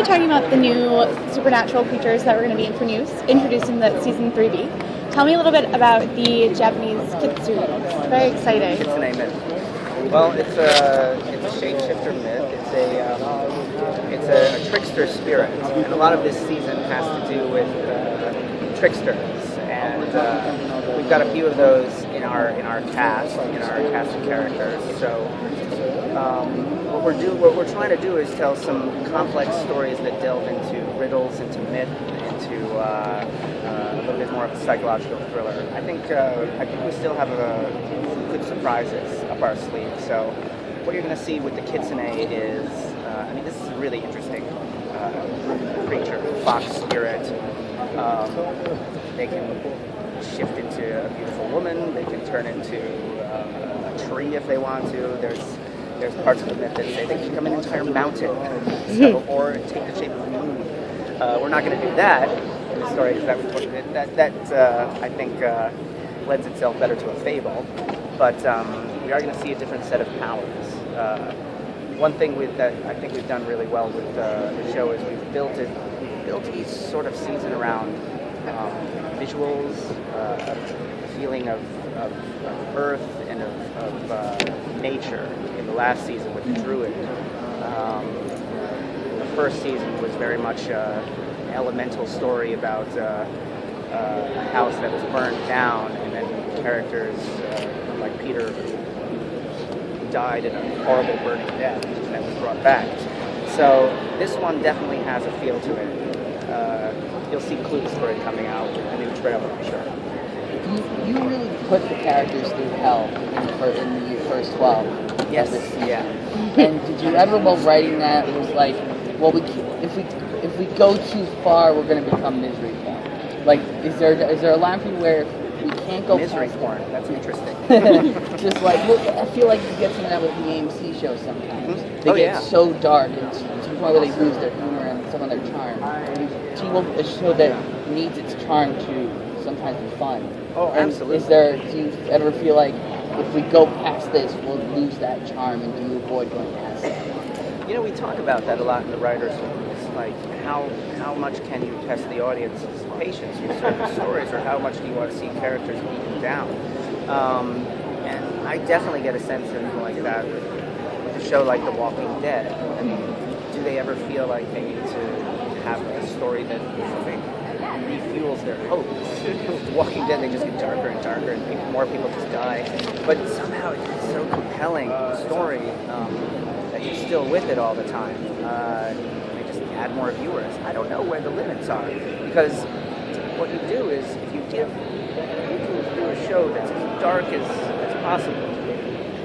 started talking about the new supernatural creatures that we're going to be introducing the season 3B. Tell me a little bit about the Japanese kitsune. It's very exciting. Kitsune myth. Well, it's a shapeshifter myth. It's a trickster spirit, and a lot of this season has to do with tricksters. And we've got a few of those in our cast of characters. So what we're trying to do is tell some complex stories that delve into riddles, into myth, into a little bit more of a psychological thriller. I think we still have some good surprises up our sleeve. So what you're going to see with the kitsune is, this is a really interesting creature, fox spirit. They can shift into a beautiful woman. They can turn into a tree if they want to. There's parts of the myth that say they can become an entire mountain, or take the shape of the moon. We're not going to do that in the story because I think lends itself better to a fable. But we are going to see a different set of powers. One thing that I think we've done really well with the show is we've built each sort of season around visuals, a feeling of earth and of nature. In the last season with the druid, the first season was very much an elemental story about a house that was burned down, and then characters like Peter died in a horrible burning death and then was brought back. So this one definitely has a feel to it. You'll see clues for it coming out with the new trailer, for sure. You really put the characters through hell in the first 12. Yes. Yeah. And did you ever, while writing that, it was like, well, if we go too far, we're going to become misery porn. Like, is there a line for you where we can't go misery past porn? That's interesting. Just like, I feel like you get some of that with the AMC shows sometimes. Mm-hmm. They get so dark and to the point where they lose their humor and some of their charm. Do you want a show that needs its charm to sometimes be fun? Oh, and absolutely. Do you ever feel like if we go past this, we'll lose that charm, and do you avoid going past it? We talk about that a lot in the writers' rooms. Like, how much can you test the audience's patience with certain stories, or how much do you want to see characters beaten down? And I definitely get a sense of like that with a show like The Walking Dead. I mean, do they ever feel like they need to have a story that refuels their hope? With Walking Dead, they just get darker and darker, and more people just die. But somehow it's so compelling story that you're still with it all the time. They just add more viewers. I don't know where the limits are, because what you do is if you do a show that's as dark as possible,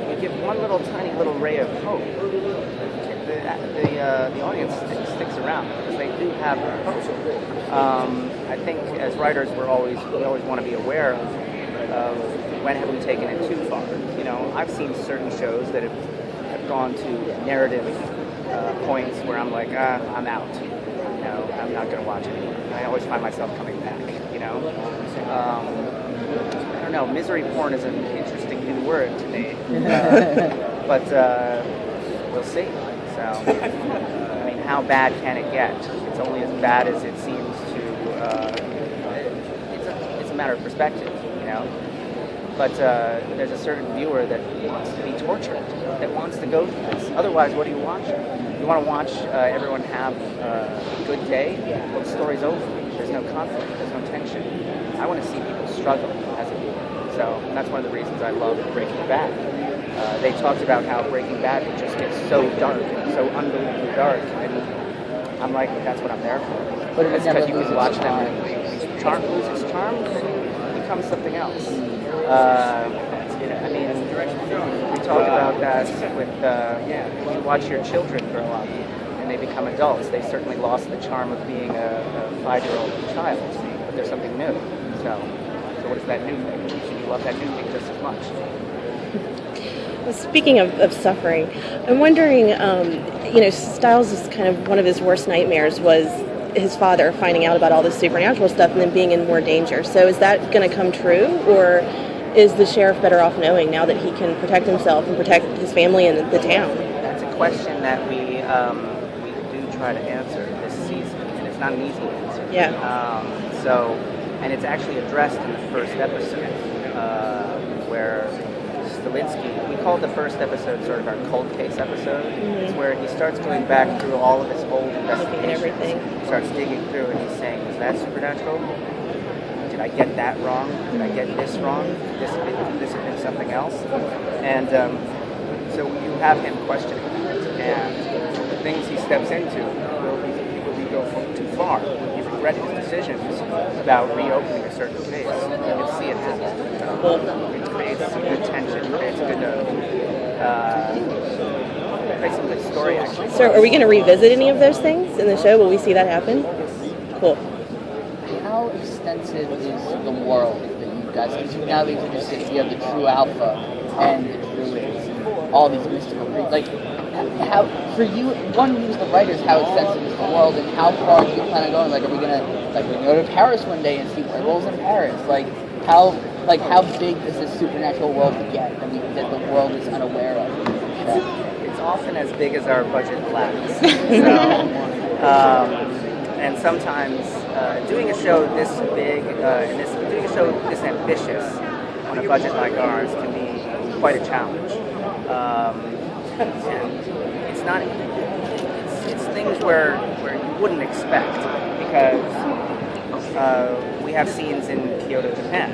you give one little tiny little ray of hope. The audience sticks around because they do have hope. I think as writers we always want to be aware of when have we taken it too far. I've seen certain shows that have gone to narrative points where I'm like, I'm out. I'm not going to watch it anymore. I always find myself coming back. I don't know. Misery porn is an interesting new word to me, but we'll see. So, how bad can it get? It's only as bad as it seems to. It's a matter of perspective, But there's a certain viewer that wants to be tortured, that wants to go through this. Otherwise, what do you watch? You want to watch everyone have a good day? Well, the story's over. There's no conflict. There's no tension. I want to see people struggle as a viewer. So that's one of the reasons I love Breaking Bad. They talked about how Breaking Bad would just get so dark and so unbelievably dark, and I'm like, that's what I'm there for. But it's because you can watch them and lose its charm, and become something else. We talk about that with when you watch your children grow up and they become adults. They certainly lost the charm of being a 5-year-old child, but there's something new. So what is that new thing? Should you love that new thing just as much? Well, speaking of suffering, I'm wondering, Styles' kind of one of his worst nightmares was his father finding out about all this supernatural stuff and then being in more danger. So is that going to come true, or is the sheriff better off knowing now that he can protect himself and protect his family and the town? That's a question that we do try to answer. This It's not an easy answer. Yeah. And it's actually addressed in the first episode, where Stilinski, we called the first episode sort of our cold case episode. It's where he starts going back through all of his old investigations. everything. Starts digging through and he's saying, is that supernatural? Did I get that wrong? Did I get this wrong? This have been something else? And so you have him questioning that. And the things he steps into will he go too far? Will he regret his decisions about reopening a certain case? You'll see it. It creates good tension, creates some good story, actually. So are we going to revisit any of those things in the show? Will we see that happen? Cool. How extensive is the world that you guys, because you now introduced it, you have the true alpha and the druids, and all these mystical creatures. Like, how, for you, one of you as the writers, how extensive is the world, and how far do you plan on going? Like, are we gonna go to Paris one day and see werewolves in Paris? How big does this supernatural world get that the world is unaware of? It's often as big as our budget allows. And sometimes doing a show this big doing a show this ambitious on a budget like ours can be quite a challenge. And it's things where you wouldn't expect, because we have scenes in Kyoto, Japan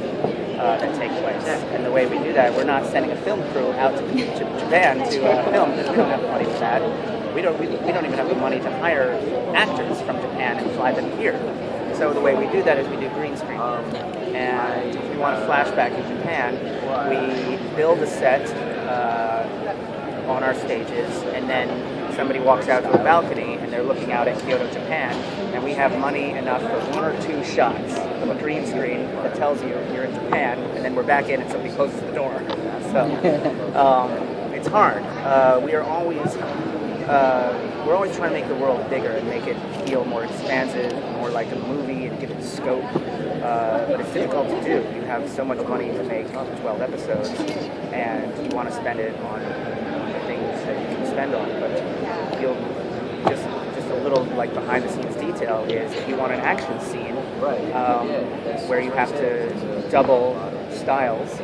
that take place, and the way we do that, we're not sending a film crew out to Japan to film, because we don't have the money for that. We don't even have the money to hire actors from Japan and fly them here. So the way we do that is we do green screen. And if we want a flashback in Japan, we build a set on our stages, and then somebody walks out to a balcony and they're looking out at Kyoto, Japan, and we have money enough for 1 or 2 shots of a green screen that tells you you're in Japan, and then we're back in and somebody closes the door. So it's hard. We're always trying to make the world bigger and make it feel more expansive, more like a movie, and give it scope. But it's difficult to do. You have so much money to make 12 episodes, and you want to spend it on the things that you can spend on. But you'll just a little like behind the scenes detail is if you want an action scene where you have to double styles,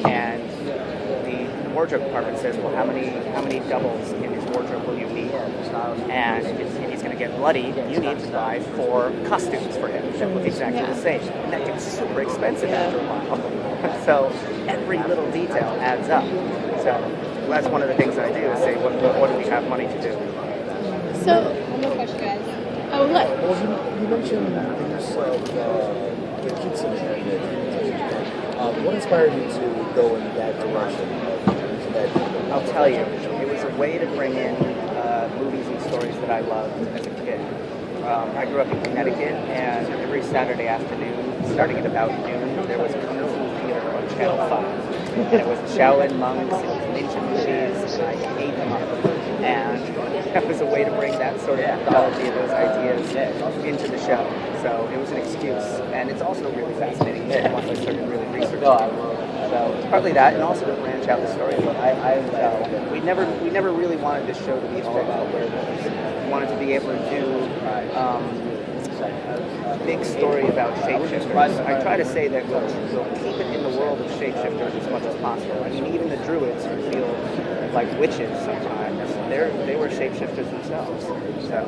and the wardrobe department says, well, how many doubles in his wardrobe will you need? And if he's going to get bloody, you need to buy 4 costumes for him that look exactly the same. And that gets super expensive after a while. So every little detail adds up. So that's one of the things I do, is say, what do we have money to do? So, one more question, guys. Oh, what? Well, you mentioned the use of the kids in there. What inspired you to go in that direction? I'll tell you, it was a way to bring in movies and stories that I loved as a kid. I grew up in Connecticut, and every Saturday afternoon, starting at about noon, there was Kung Fu Theater on Channel 5. And it was Shaolin monks, it was ninja movies, and I ate them up. And that was a way to bring that sort of mythology and those ideas into the show. So it was an excuse. And it's also really fascinating once I started really researching it. So partly that, and also to branch out the story. But we never really wanted this show to be all about werewolves. We wanted to be able to do a big story about shapeshifters. I try to say that we'll keep it in the world of shapeshifters as much as possible. I mean, even the druids who feel like witches sometimes, they were shapeshifters themselves. So,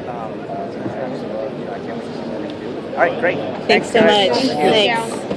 I can't wait to see what we do. All right, great. Thanks so guys. much. Thank you. Thanks.